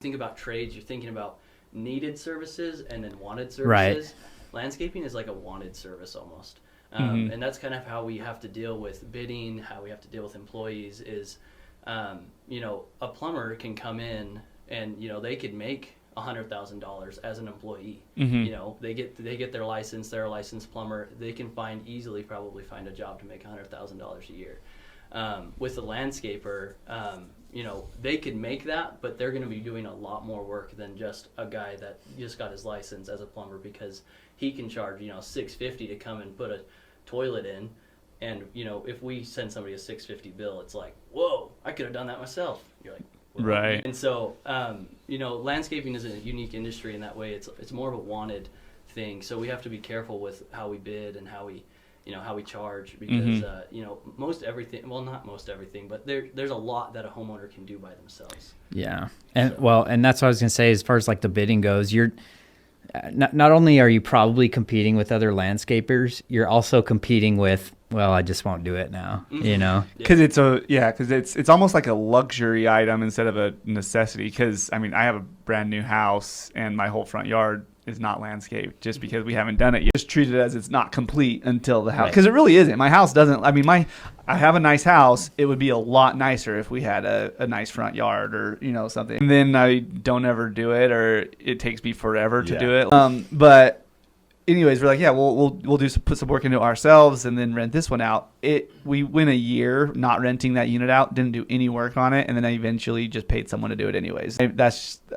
Think about trades, you're thinking about needed services and then wanted Right. services. Landscaping is like a wanted service almost. Mhm. And that's kind of how we have to deal with bidding, how we have to deal with employees is, a plumber can come in and, they could make $100,000 as an employee. Mhm. They get their license, they're a licensed plumber. They can probably find a job to make $100,000 a year. With a landscaper, they could make that, but they're going to be doing a lot more work than just a guy that just got his license as a plumber, because he can charge, $650 to come and put a toilet in. And, if we send somebody a $650 bill, it's like, whoa, I could have done that myself. You're like, well, Right. And so, landscaping is a unique industry in that way. It's more of a wanted thing. So we have to be careful with how we bid and how we charge, because most everything, well, not most everything, but there's a lot that a homeowner can do by themselves. Yeah. And and that's what I was going to say, as far as like the bidding goes, you're not only are you probably competing with other landscapers, you're also competing with, well, I just won't do it now, because it's almost like a luxury item instead of a necessity. Because I have a brand new house and my whole front yard is not landscaped just because we haven't done it. You just treat it as it's not complete until the house, because it really isn't. My house doesn't. I have a nice house. It would be a lot nicer if we had a nice front yard or something. And then I don't ever do it, or it takes me forever to do it. But anyways, we're like, we'll put some work into ourselves and then rent this one out. We went a year not renting that unit out, didn't do any work on it, and then I eventually just paid someone to do it anyways.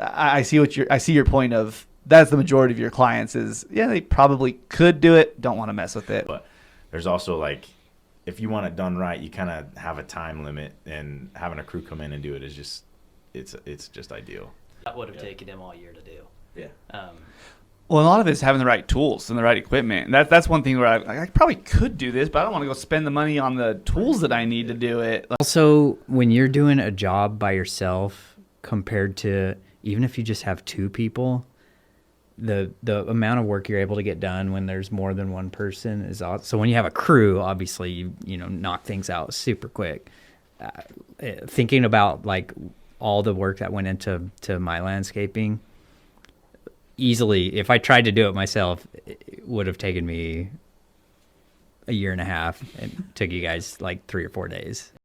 I see your point of. That's the majority of your clients is, they probably could do it, don't want to mess with it. But there's also, like, if you want it done right, you kind of have a time limit, and having a crew come in and do it is just, it's just ideal. That would have taken him all year to do. Yeah. Well, a lot of it's having the right tools and the right equipment. And that's one thing where I probably could do this, but I don't want to go spend the money on the tools that I need to do it. Also, when you're doing a job by yourself compared to even if you just have two people, the amount of work you're able to get done when there's more than one person is awesome. So when you have a crew, obviously you knock things out super quick. Thinking about like all the work that went into my landscaping, easily, if I tried to do it myself, it would have taken me a year and a half, and took you guys like 3 or 4 days.